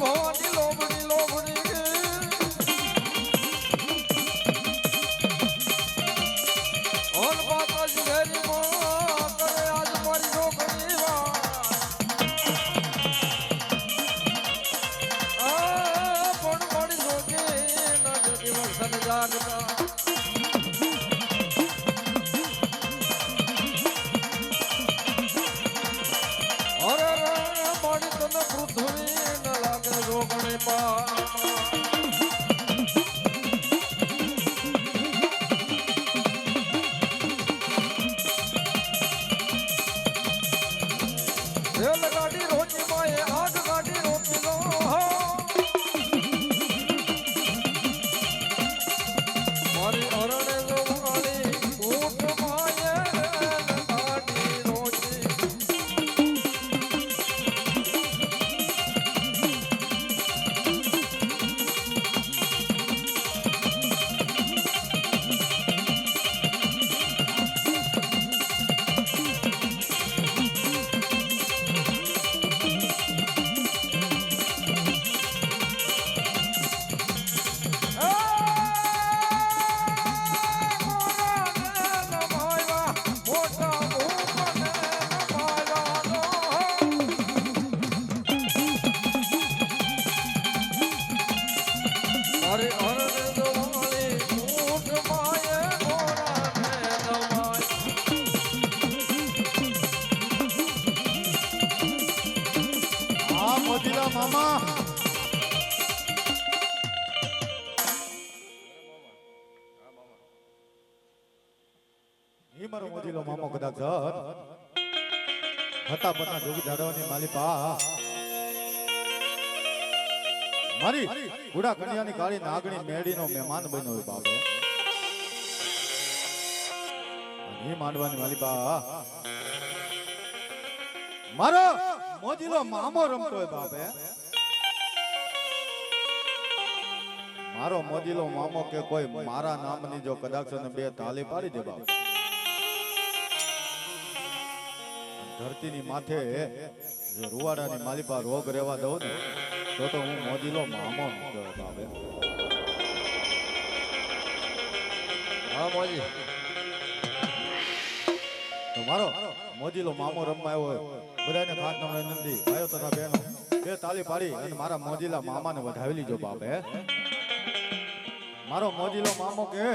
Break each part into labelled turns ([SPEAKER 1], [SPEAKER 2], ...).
[SPEAKER 1] Bhavani લોબડી લોબડી on માતાજી ઘેરી માં કરે આજ મારી છોકરી પણ મારી છોકરી ના જતી વરસાદ જાગતા ગાડી રોજી માએ આગ ગાડી રોકી લો મારી અરણે જો ગાડી ઊટ માએ ગાડી રોજી
[SPEAKER 2] મામા ઈ મારો મોજીલો મામો કદાચ હતા પના જોગી જાડવાની માલિપા મારી ગુડા કન્યાની કાળી નાગણી મેડીનો મહેમાન બન્યો હોય બાપે ઈ માંડવાની માલિપા મારો મોજીલો મામો રમતો હોય બાપે મારો મોજીલો મામો કે કોઈ મારા નામની જો કદાચ ને બે તાલી પાડી દે બાપ ધરતીની માથે જો રૂવાડાની માલિપા રોગ રહેવા દઉં ને તો હું મોજીલો મામો કહેવાય બાપે
[SPEAKER 1] હા મોજી
[SPEAKER 2] તો મારો મોજીલો મામો રમવા આવ્યો હોય બધાને ખાસ નંબર નંદી ભાઈઓ તથા બહેનો બે તાલી પાડી અને મારા મોજીલા મામાને વધાવી લીજો બાપ હે મારો મોજીલો મામો કે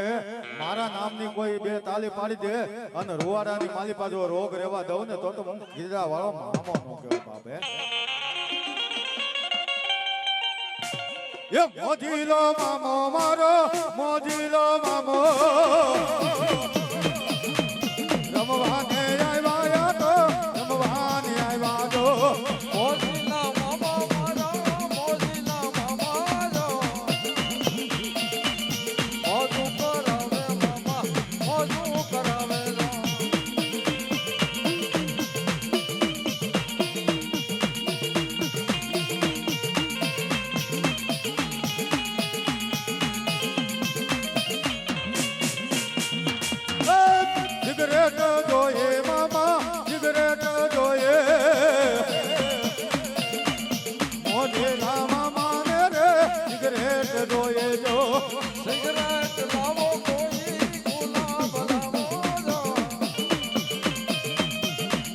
[SPEAKER 2] મારા નામની કોઈ બે તાલી પાડી દે અને રૂવાડાની માલિપા જો રોગ રહેવા દઉં ને તો હું ગીરા વાળો મામો નો કહેવાય બાપ હે એ મોજીલો મામો મારો મોજીલો મામો રમવાને આવ્યા તો રમવાને આવ્યા તો
[SPEAKER 1] મોજીલા મામા મારા મોજીલા મામા મોજું કરાવે મામા મોજું કરાવે
[SPEAKER 2] સિગરેટ જોઈએ મામા સિગરેટ જોઈએ મોઢેલા મામા ને રે સિગરેટ જોઈએ જો
[SPEAKER 1] સિગરેટ લાવો કોઈ ગુલાબ લાવો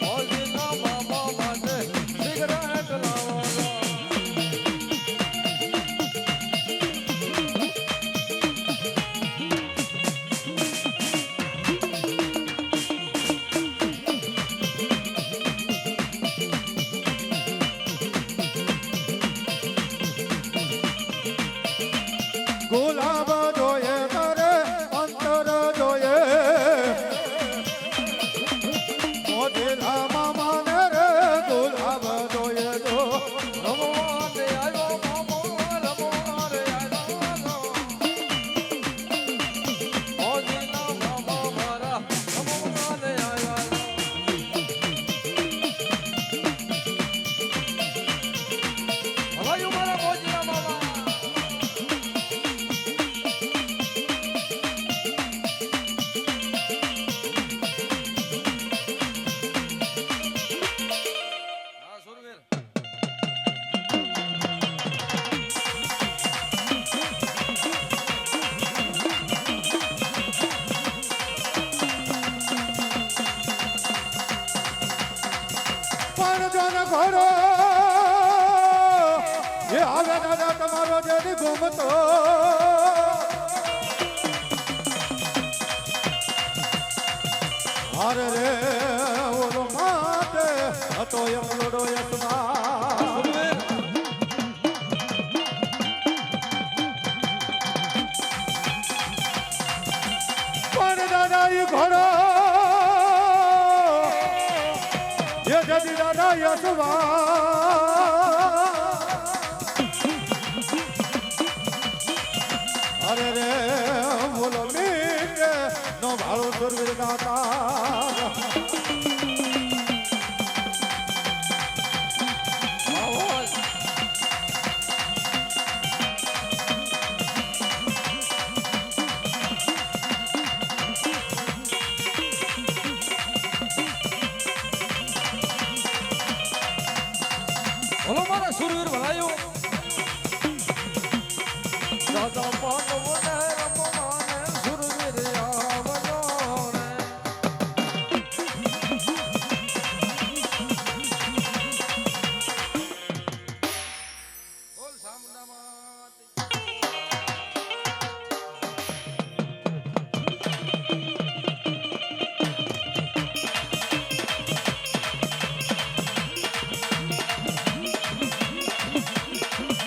[SPEAKER 1] મોજીલા મામા માટે સિગરેટ લાવો
[SPEAKER 2] પણ જોન ઘોડો એ આવે દાદા તમારો જેની ઘૂમતો અરે રે ઓલો માતે હતો એમ લોડો યતમાં પણ દાદા ઈ ઘોડો એ જદી દાદા યતમાં અરે રે બોલો મીઠે નો ભાળો સુરવીર ગાતા
[SPEAKER 1] બોલો મારા સુરવીર ભલાયો દાદા પાંડવો ને રમવાને સુરવીર આવજો ને બોલ સામુંડા માત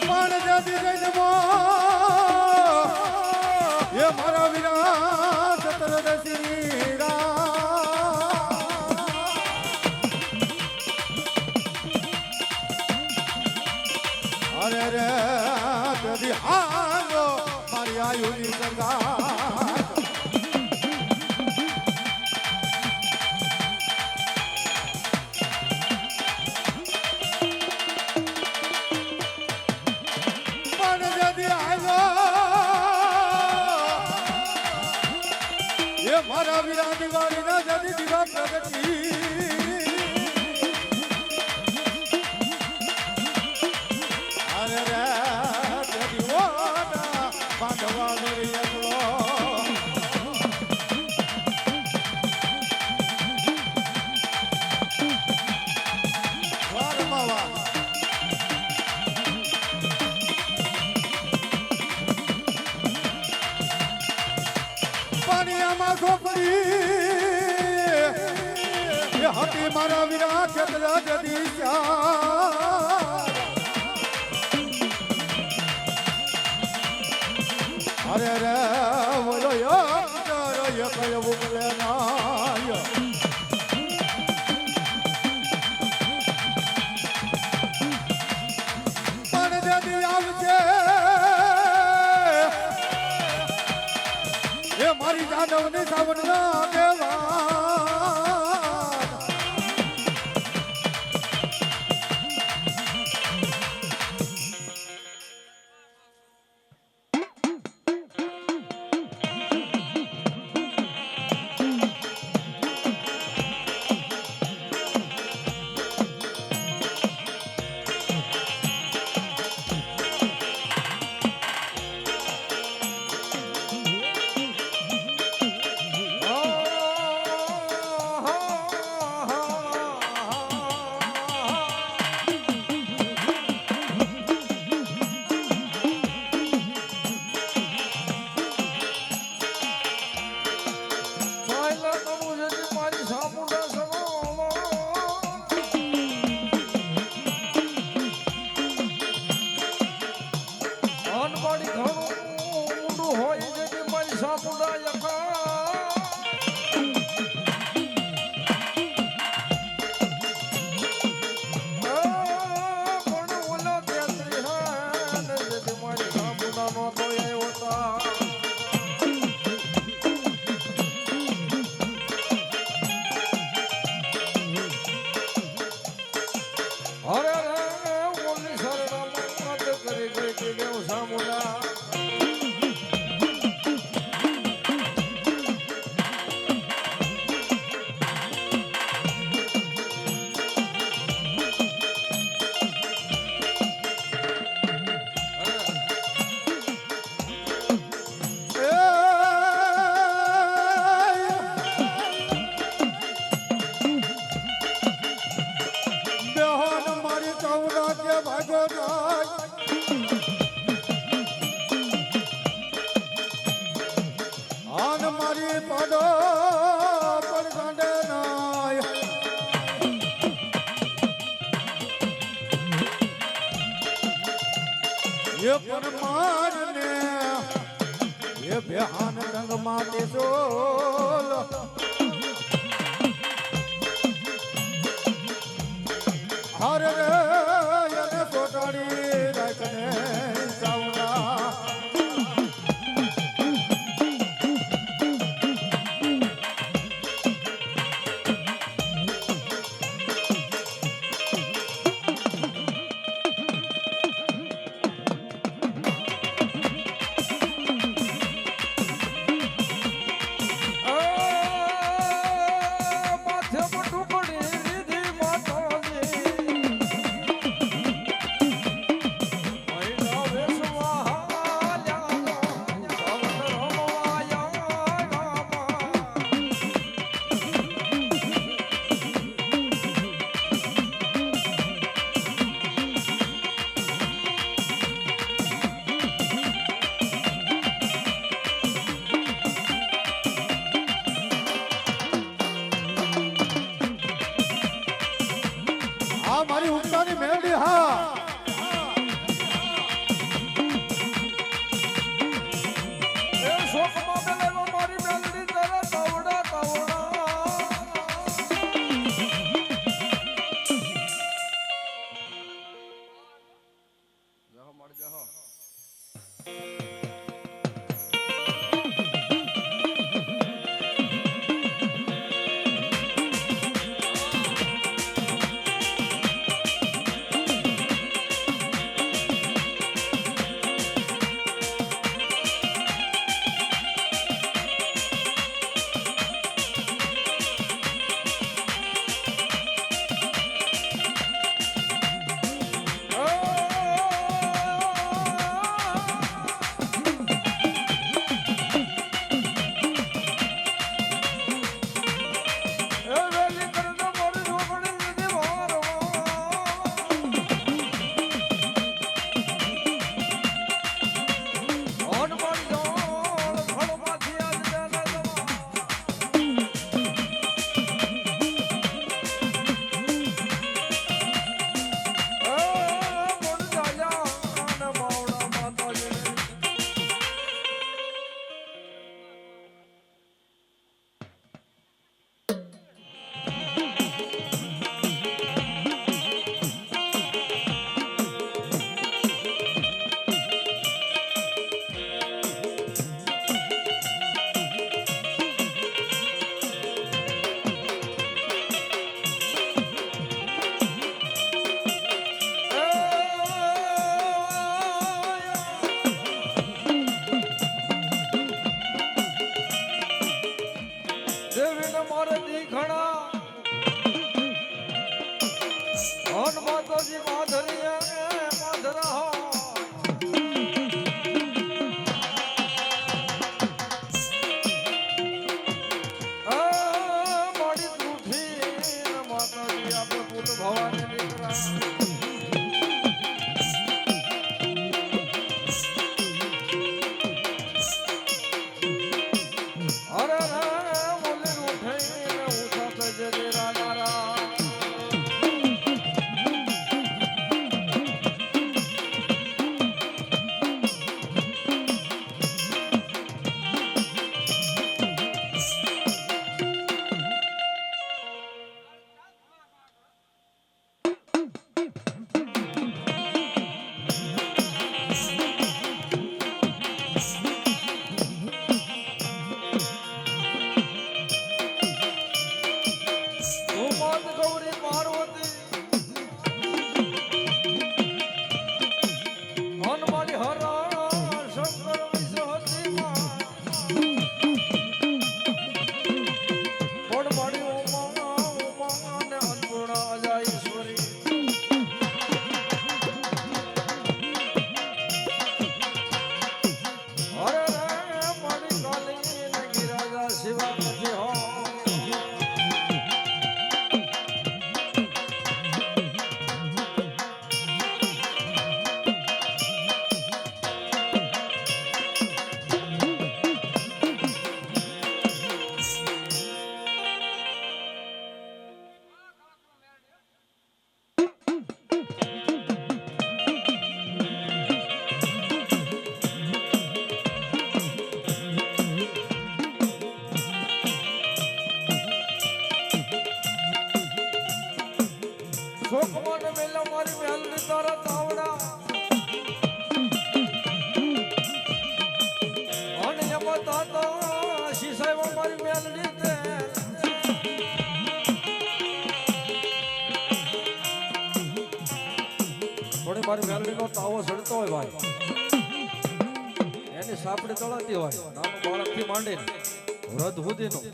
[SPEAKER 2] પણ જદી જન્મો એ મારા વિરા સતરદશી અરે રે જદી હાલો મારી આયુની સંગાત મારા વીરા દિવાળી ના જદી દિવા પ્રગટી અરે રે જદી ઓના બાંધવા દોરી એકલો વારમાં વાર પાણીયામાં ખોપડી એ હતી મારા વિરા ખેતરા જદી અરે રે બોલો યો કયો બોલે ના પણ જદી આવશે એ મારી જાદવ ને સાવન ના દેવા એ પણ મારને એ બેહાન રંગ માટે સોલ હર રે એને સોટાડી રાખને સાવડા
[SPEAKER 1] માથે મોટું પડી લીધી માતાજી મહિના વેસવા હાલ્યા સવત રમવાયા ગામા
[SPEAKER 2] આ મારી ઉમતાની મેલડી હા
[SPEAKER 1] એ શોકમાં બેલેલો મારી મેલડી તારા તાવડા તાવડા જહો મળ જહો દેવીને મારે દીખણા હન માતાજી માધરીએ માધરા મારી તૂઠી માતાજી આપણે પુલ ભવાની દીકરા અરે રે બોલે ઉઠીને ઉઠા સજે રાનારા લોકમાન મેલા મારી મેલડી તારા તાવડા અને એમાં તાતા શીશામાં મારી મેલડી તે થોડી મારી મેલડીનો તાવો સડતો હોય ભાઈ એની સાપડી તળાતી હોય નાનું બાળકથી માંડીને વૃદ્ધ સુધીનું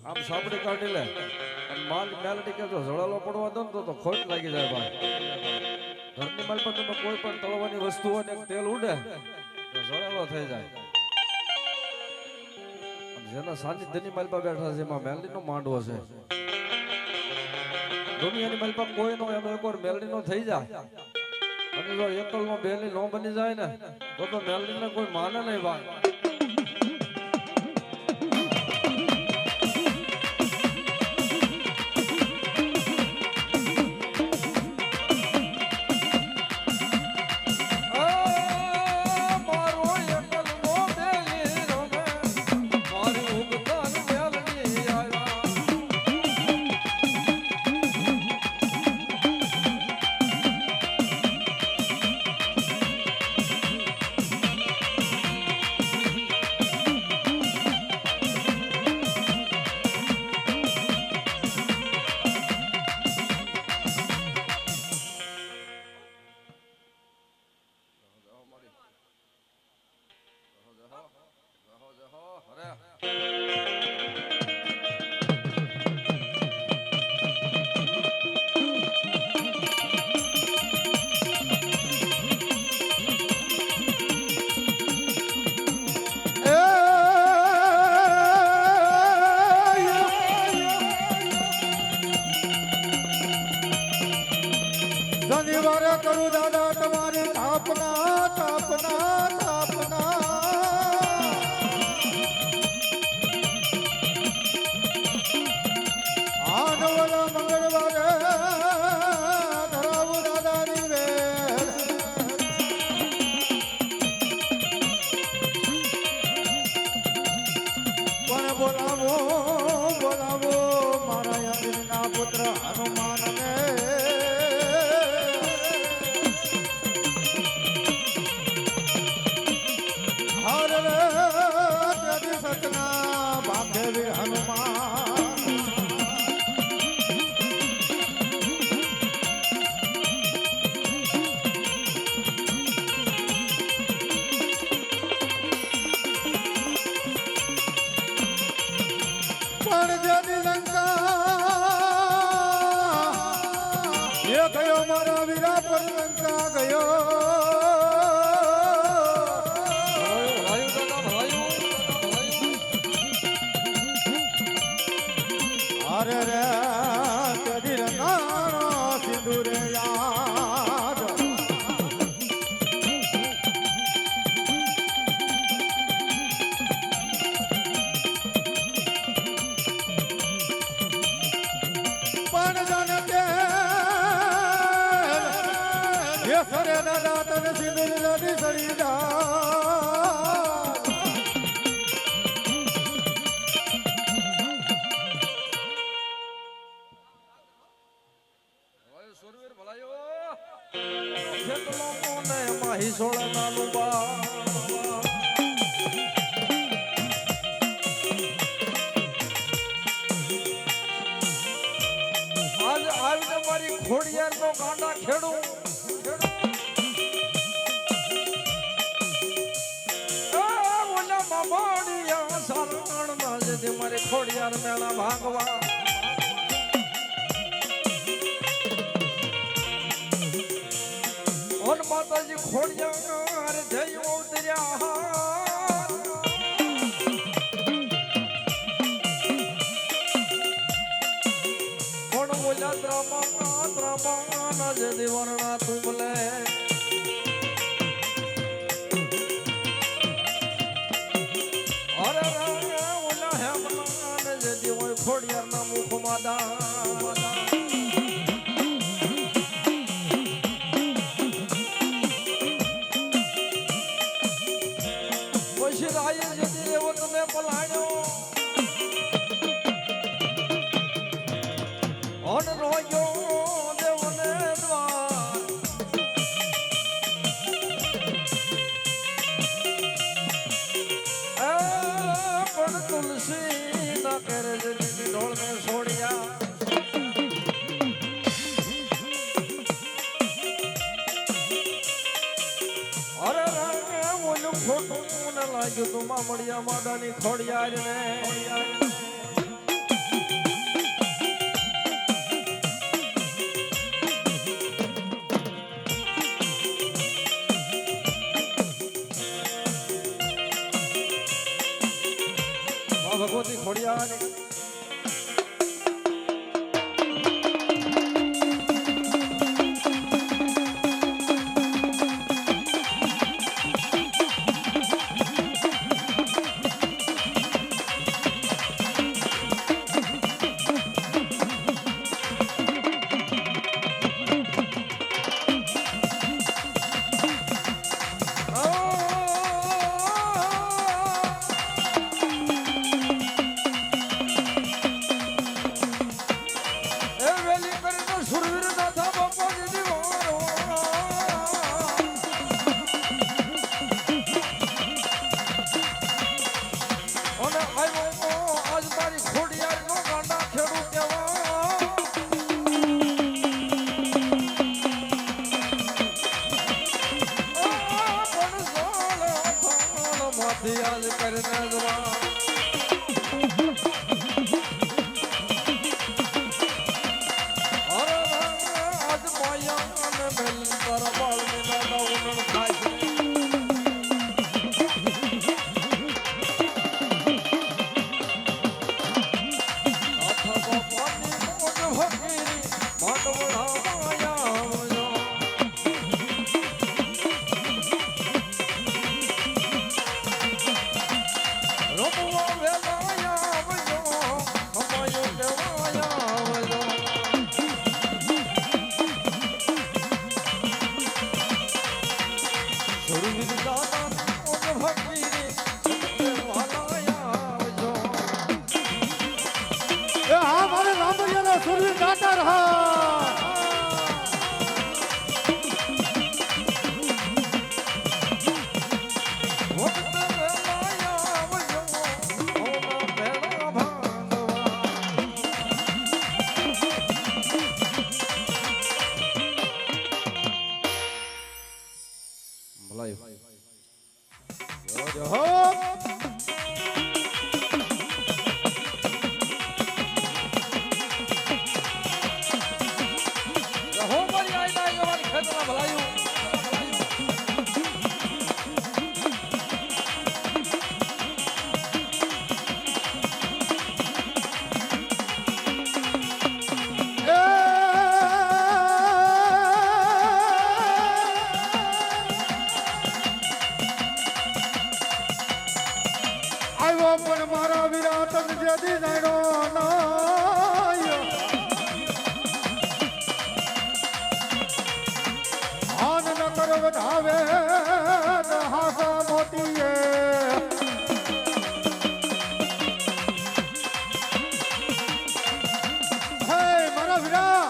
[SPEAKER 1] આમ સાપડી કાઢી લે અને મેલડી કે જળાલો પડવા દો ને તો ખોટ લાગી જાય ભાઈ ઘરની માલ પર તમે કોઈ પણ તળવાની વસ્તુ હોય ને તેલ ઉડે તો જળાલો થઈ જાય જેના સાનિધ્યની માલ પર બેઠા છે એમાં મેલડીનો માંડવો છે દુનિયાની માલ પર કોઈ નો એનો એકવાર મેલડીનો થઈ જાય અને જો એકલનો બેલી નો બની જાય ને તો મેલડીને કોઈ માને નહીં ભાઈ
[SPEAKER 2] શનિવારે કરું દાદા તમારી સ્થાપના સ્થાપના સ્થાપના આનવલા મંગળવારે ધરાવું દાદાની વેર પણ બોલાવો બોલાવો મારા યજ્ઞના પુત્ર હનુમાનને ગયો મારા વીરા પર લંકા ગયો અરે રે કદી રંગાનો સિંદૂરે યાદ પણ જાને કે સરે દાદા તને સિંદૂર લડી સરી જા ખોડિયાર નો ગાંડા ખેડું મારે ખોડિયાર મેળા ભાગવા ઓન માતાજી ખોડિયાર જઈ ઉતર્યા કોણ બોલ્યા ત્રમા જ દેવરણા તુમલે ખોડિયાર ના મુખમાં પછી રાય જતી રેવો તમે પલાણ્યો અન રોયો દેવને
[SPEAKER 1] લાગ્યું તું માં મળ્યા માદાની ખોડિયાર ને ભગવતી ખોડિયાર યાદ કરને જવા અરે આજ માયા ને મેલ પર બાળ ને દાદા ઉનણ ખાય
[SPEAKER 2] સુરવીર દાતા રહા પણ મારા વિરાટ જેદી જાણો નાય આન ન કર વધાવે હાસા મોતીએ હે મારા વિરા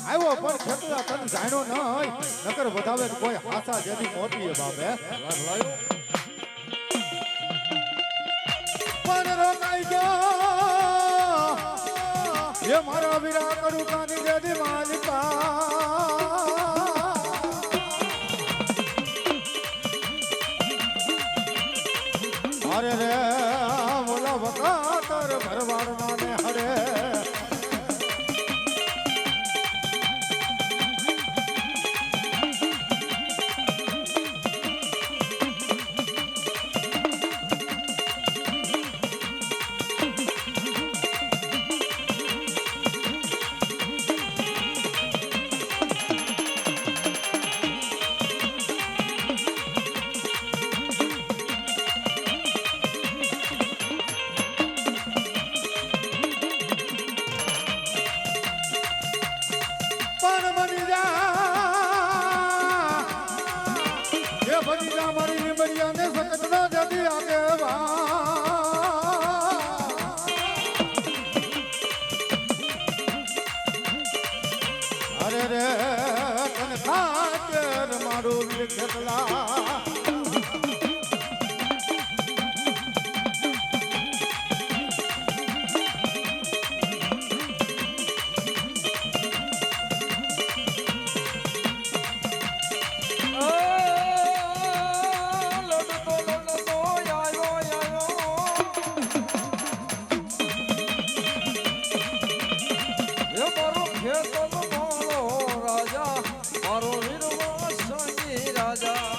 [SPEAKER 2] આવ્યો પણ ખેતલા તન જાણો નાય નકર વધાવે કોઈ હાસા જેદી મોતીએ બાપે ये मारा विरा करू कानी जदि मालिका अरे रे बोला बका तर भरवाड़ नाने हरे अरे रे कन खातर मारो खेतला
[SPEAKER 1] લડતો આવ્યો ખેતો મારો રાજા મારો વીરવા સંગી રાજા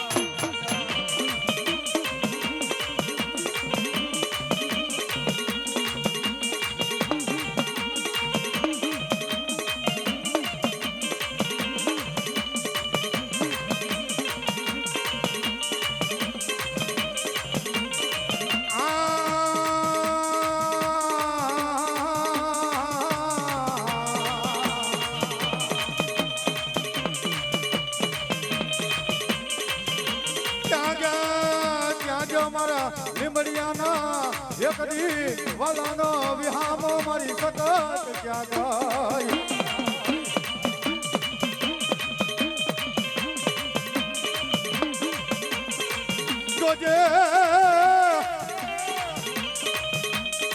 [SPEAKER 2] એકડી વાલાનો વિહામો મારી સતત ક્યાં ગઈ જોજે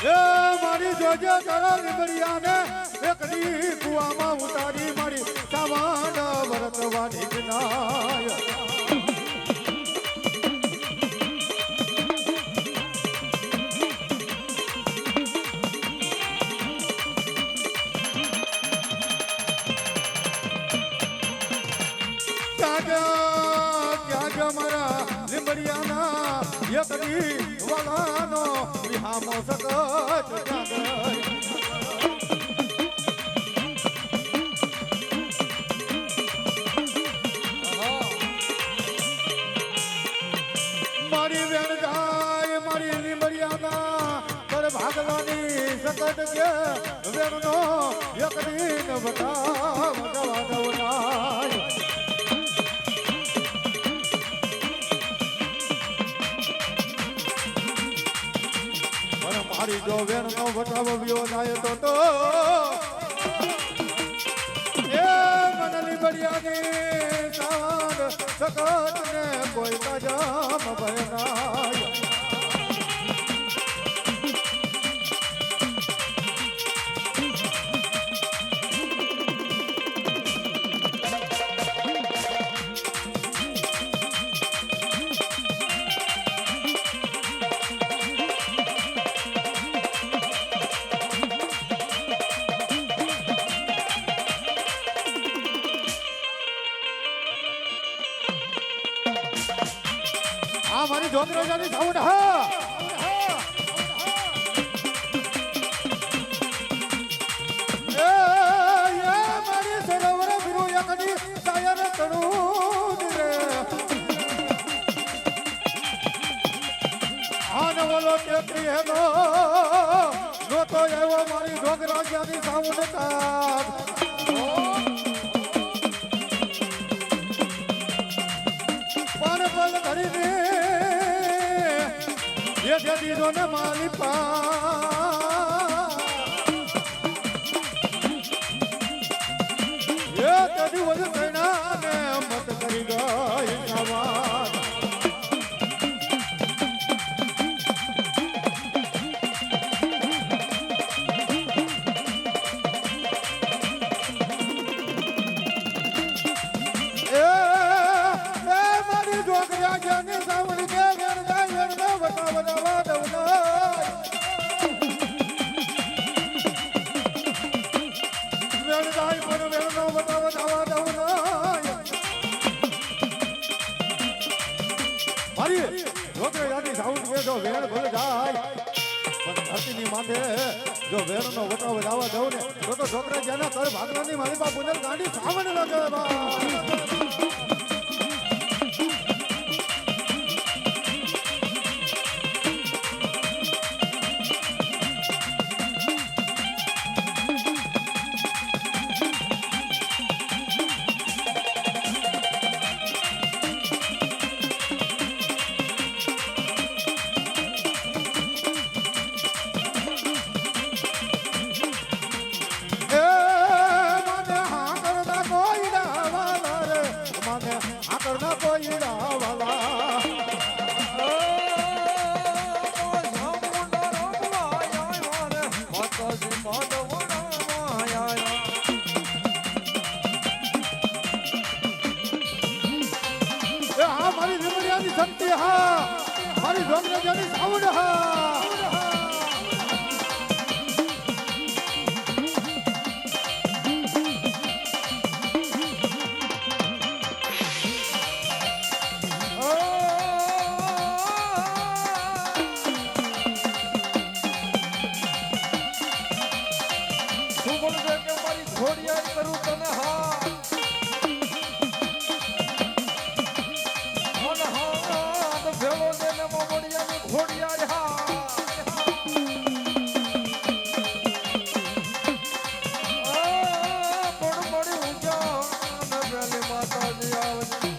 [SPEAKER 2] એ મારી જોજે તારા લીમડિયાને એકડી કુવામાં ઉતારી મારી સાવાંડ વરતવાની વિનાય એકડી વાલાનો વિહામો સતત મારી વેણ જાય મારી લીમડિયાના કર ભાગવાની સતત કે વેણનો એકડી બતાવ દવનાય મારી જો વેણ નો વટાવો વ્યો જાય તો એ મનલી બળિયાની સાદ સકત ને કોઈ કાજમ ભયનાય મારી જોગરાજાની સાઉન્ડ હા એ મારી સરોવર ગુરુ એકડી સાયર તણું રે આનવલો ટેકરી હેનો જોતો એવો મારી જોગરાજાની સાઉન્ડ કા દીધો ને મારી એ કદી વધુ કઈના ને મત કરી ગઈ સવાર મારી જોગરા જાની સાવણી કે જો વેણ ભલે જાય પણ ધરતીની માથે જો વેણનો વટાવ જવા દઉં ને તો છોકરા જેના કર ભાગવાની મારી બા પુનર ગાંડી સાવણ લાગે શક્તિ હા મારી જોગરાજાની સાઉન્ડ હા
[SPEAKER 1] ખોડિયાર કરું તને હા અને હા તો ભેળો દેને મોમડિયાની ખોડિયાર હા પણ મળી ઊંચા અને પેલી માતાજી આવજે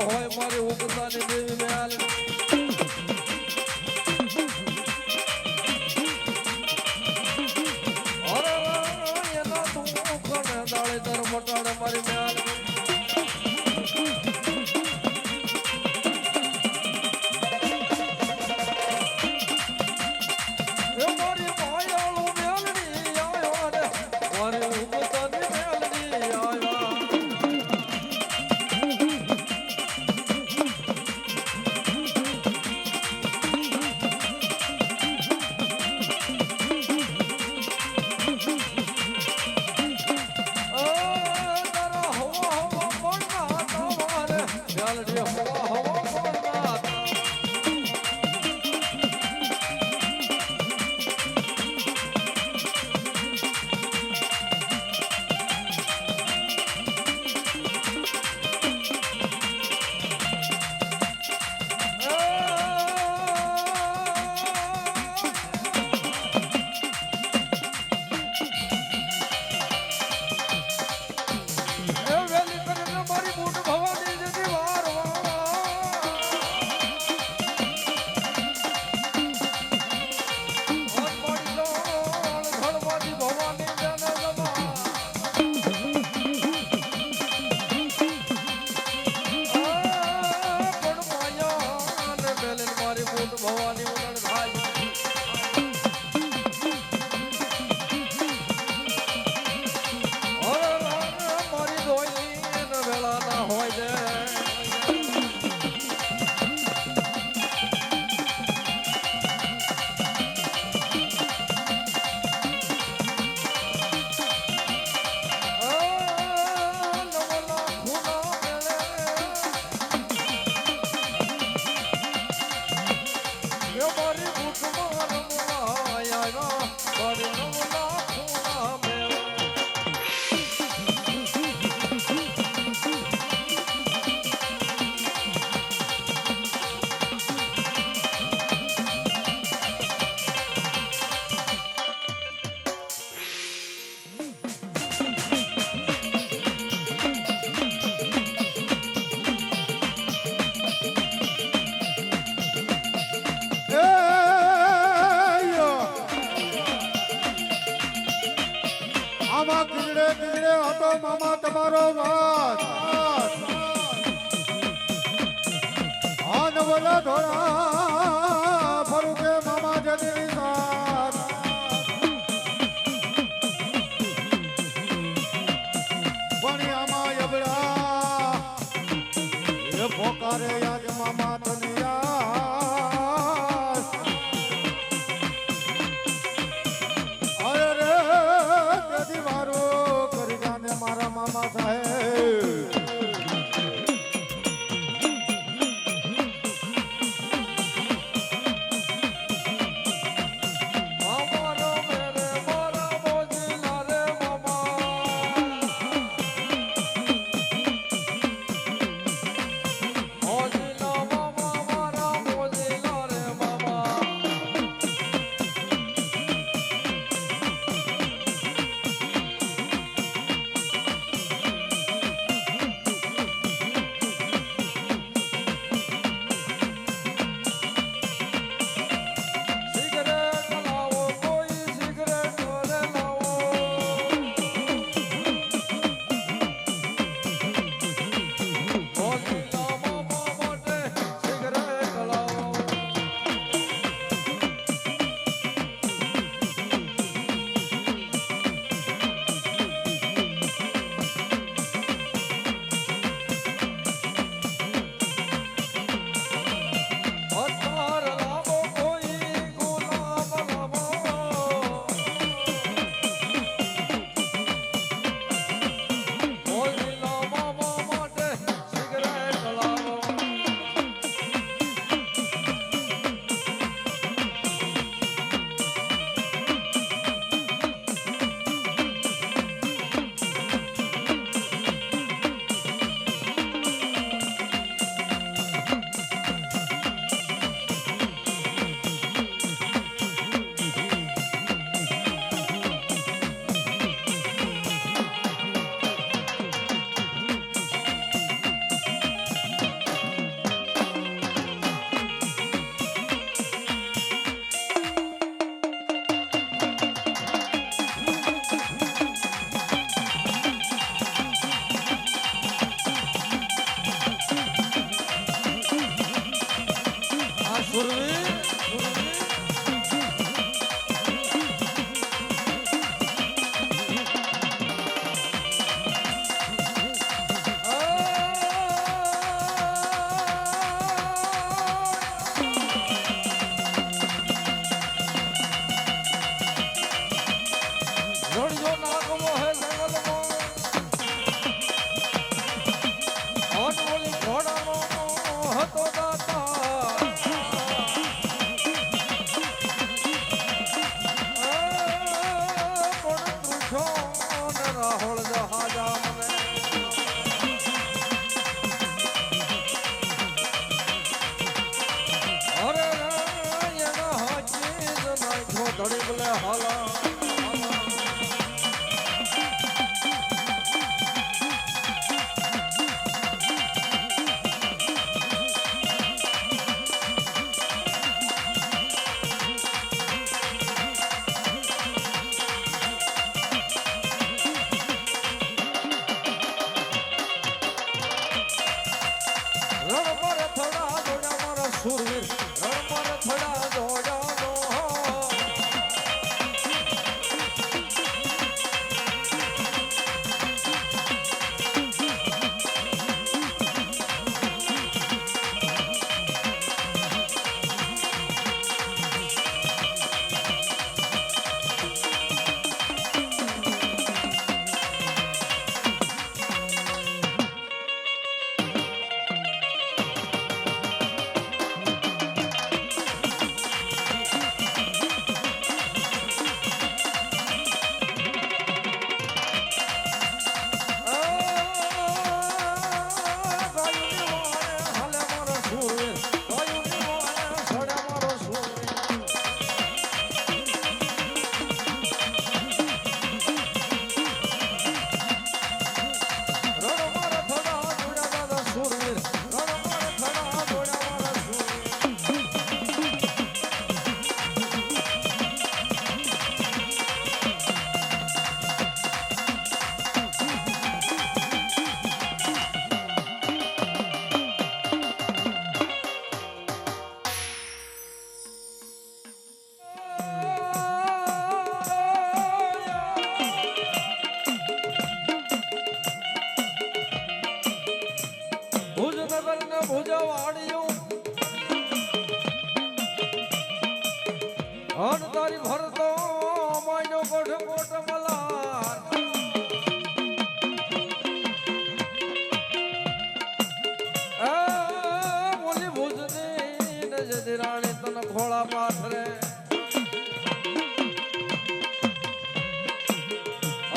[SPEAKER 1] હોય મારી ઉગતાની દેવી મેલ એના તું ખડે દાળે તાર મટાડે મારી મેલ મારી માયાળું મેલડી આવ્યો રે મારી ઉગતાની મેલડી આવ્યા ભવાની ઉડણ થાય મારી દોઈ વેળા ના હોય છે
[SPEAKER 2] મામા કિજડે કિજડે હતો મામા તમારો વાત આ નવલા ધોળા ફરું કે મામા જની સાથ પણ આમાં યબડા એ પોકારે યાદ મામા તને યાદ અરે રે દીવારો કરી જાને મારા મામા સાહેબ
[SPEAKER 1] હાલા રણ મારે થોડા દોડા મારા સુરવીર રણ મારે થોડા દોડા હન તારી ભરતો માયનો કોઠ કોટ મલાર બોલી ભુજની ને જદી રાણી તને ખોળા પાથરે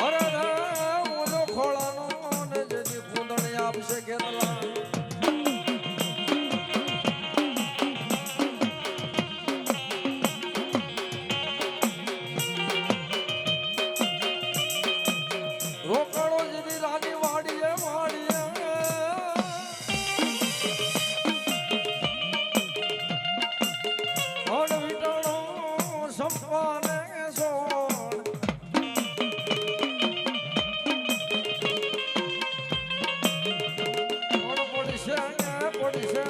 [SPEAKER 1] અરે રે ઓલો ખોળાનો ને જદી કુંદણી આપશે કેટલા રોકડો જેવી રાની વાડીએ વાડીએ હણ વિટાણો સંપાને સોણ પડી છે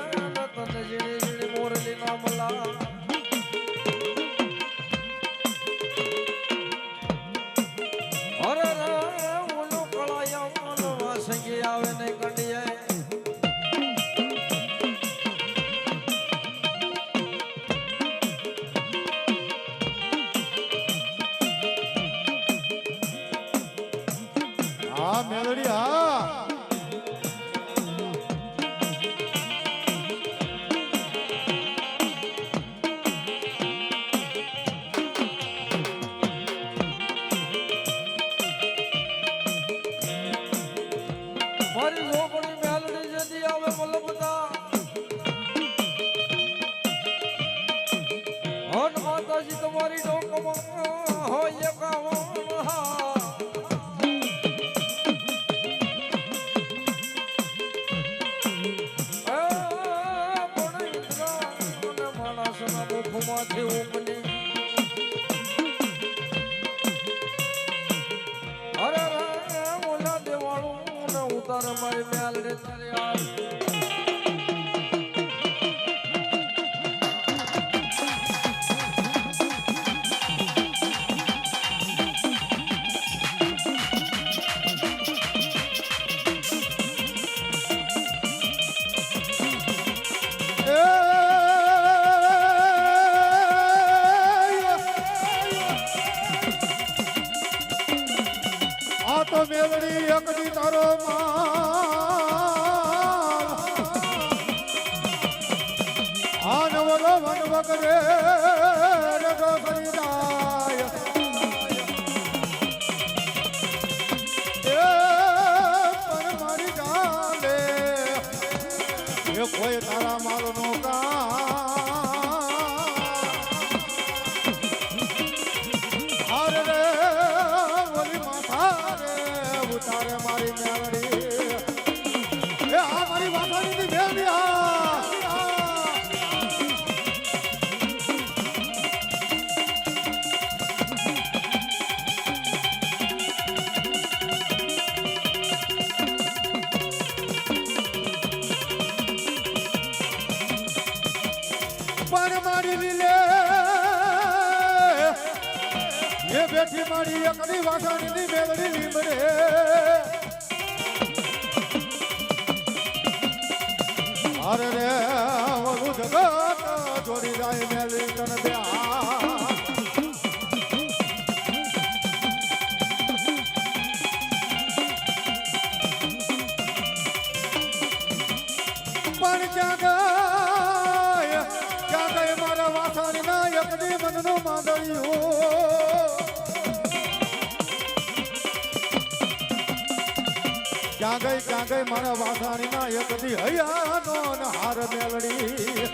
[SPEAKER 1] તને ઝીણી ઝીણી મોરલી ના મલા અરે સંગી આવે ને કંડીએ
[SPEAKER 2] હા મેલડી હા
[SPEAKER 1] મારી છોકરી મેલડી જતી આવે મલબતા હન માતાજી તમારી ડોકમાં હોય કાવણ પણ ઇન્દ્ર માણસના મુખમાંથી ઉપની અરે ઓલા દેવાળું ને ઉતાર મારી મેલડી તારી આવી
[SPEAKER 2] તો મેલડી અકડી તારો આ નવરો વન વગરે રગો કરી જાય પણ મારી ગાલે એ કોઈ તારા મારો નો કા પણ મારી લીલે એ બેઠી મારી એકની વાસાણીની મેળવી લીમડે અરે રે વરુ જગત જોડી જાય મેલી તન બ્યા પણ ક્યાં ગઈ મારા વાસાણીના એકની મનનું માંદળિયું ક્યાં ગઈ મારા વાસાણીના એકદી હૈયાનો ને હાર મેલડી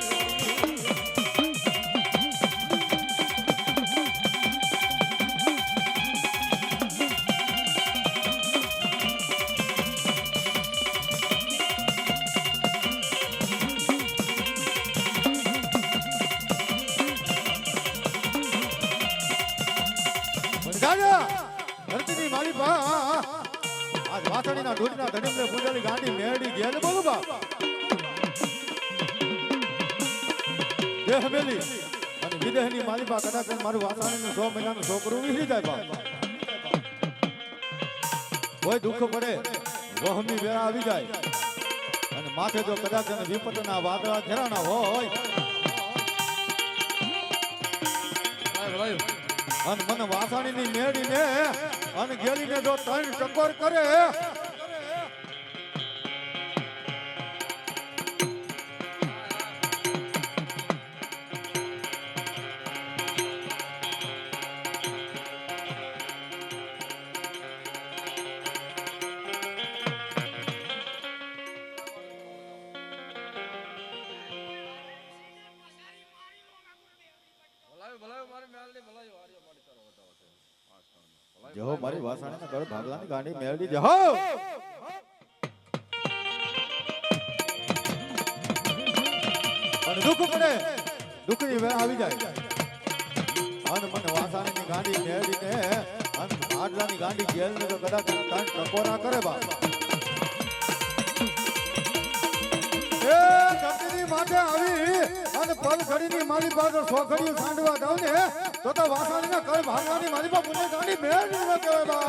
[SPEAKER 2] ધરતીની મારી બા આજ વાસણીના દૂધના ધણીને પૂજેલી ગાંડી મેળી ગેલ બોલું બા દેહ મેલી અને વિદેહની મારી બા કદાચ મારું વાસણીનું 100 મહિનાનું છોકરું વિહરી જાય બા કોઈ દુઃખ પડે વહમી વેળા આવી જાય અને માથે જો કદાચ વિપતના વાદળા ઘેરાના હોય અને મને વાસાણીની મેળીને અને ગેલીને જો 3 ટકોર કરે જહો મારી વાસાણીના ઘર ભાગલાની ગાંડી મેળવી જહો અને દુઃખ પડે દુઃખની વેળા આવી જાય અને મને વાસાણીની ગાંડી મેળવીને અને આટલાની ગાંડી ગેલને તો કદાચ 3 ટકોરા કરે બા એ ધરતીની માથે આવી અને પલ ઘડીની મારી પાસે 100 ઘડીઓ સાંડવા દઉં ને તો વાસાણીના ઘર ભાગવાની મારી પાસે પુણે ગાંડી મેળવી ન કહેવાય બા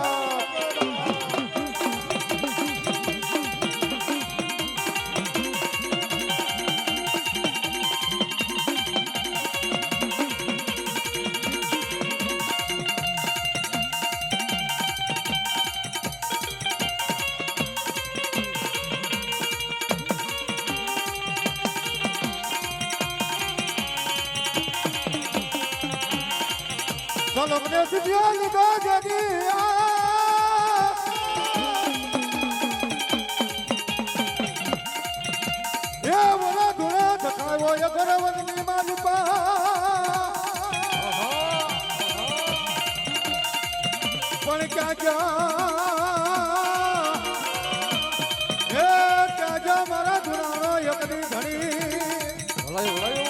[SPEAKER 2] चलो अपने सिटियों लिखो जगिया ये बोला धुना थकावो ये करवनी मालिपा पण क्या मारा धुनानो यकनी घणी बोलायो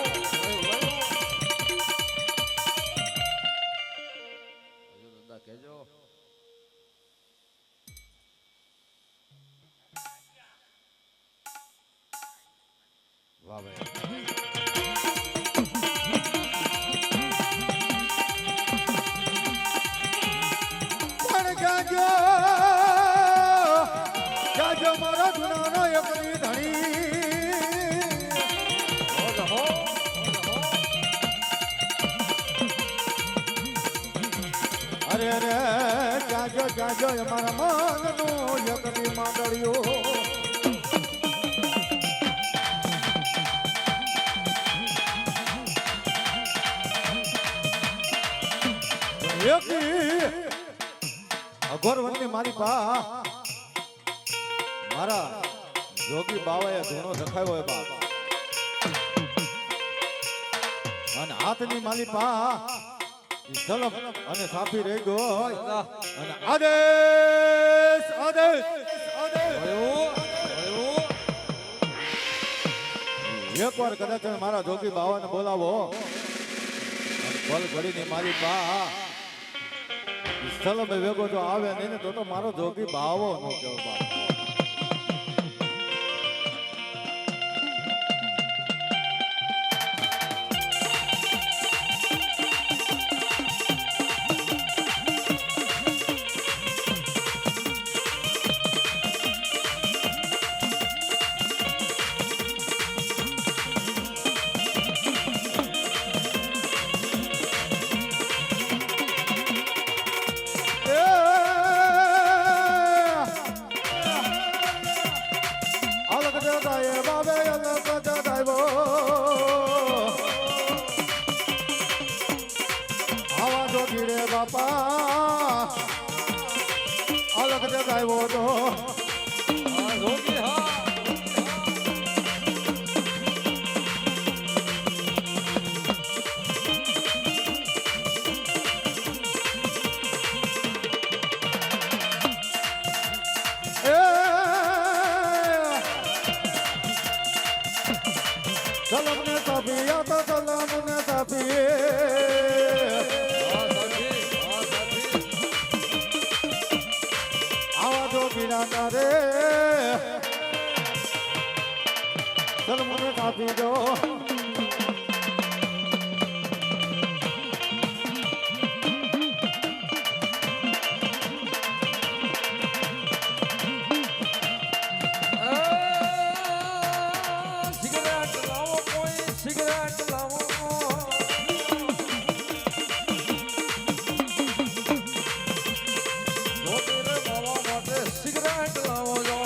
[SPEAKER 2] કેજો વાહ ભાઈ પણ જાજો મારો ધુનાનો એકની ધણી અરે અરે જાજો અમારા મનનું એકની માંડળિયો અઘોરવનની મારી પા મારા જોગી બાવાએ ધૂણો દખાયો હોય બાપ અને હાથની માલી પા સલમ અને સાફી રહી ગયો હોય અને આદેશ આદેશ એકવાર કદાચ મારા જોગી બાવાને બોલાવો બલ ઘડીને મારી પા સ્થળ વેગો જો આવે નહીં તો મારો જોગી બાવો નો કેવો બાપ અલગ જગાવ્યો તો
[SPEAKER 1] હા જોગી હા
[SPEAKER 2] સલમ ને તાપી તો સલમ ને તાપી
[SPEAKER 1] હા સાથી
[SPEAKER 2] આવા જો ગીરા તારે સલમ ને તાપી જો
[SPEAKER 1] સિગરેટ લાવો કોઈ સિગરેટ લાવો જોગીને માવા માટે સિગરેટ લાવો જો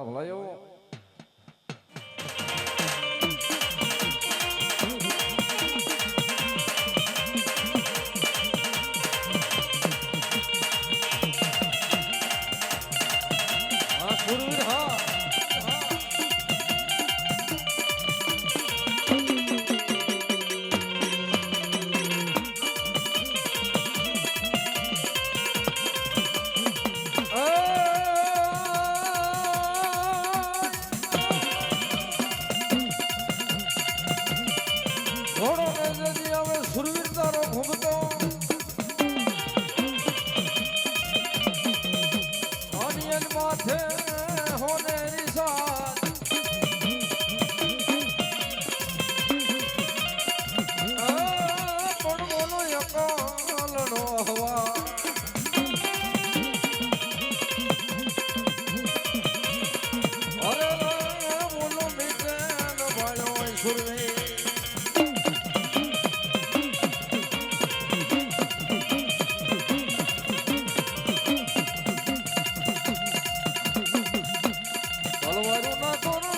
[SPEAKER 1] ભલાયો હા ગુરુવીર હા ઘોડો ને જજી હવે સુરવીર તારો ઘૂમતો અનિયન માથે હોને નિશાન પણ બોલો યકાલનો હવા અરે બોલો મીઠે ન ભાયો સુરવીર તલવારોના તોરણ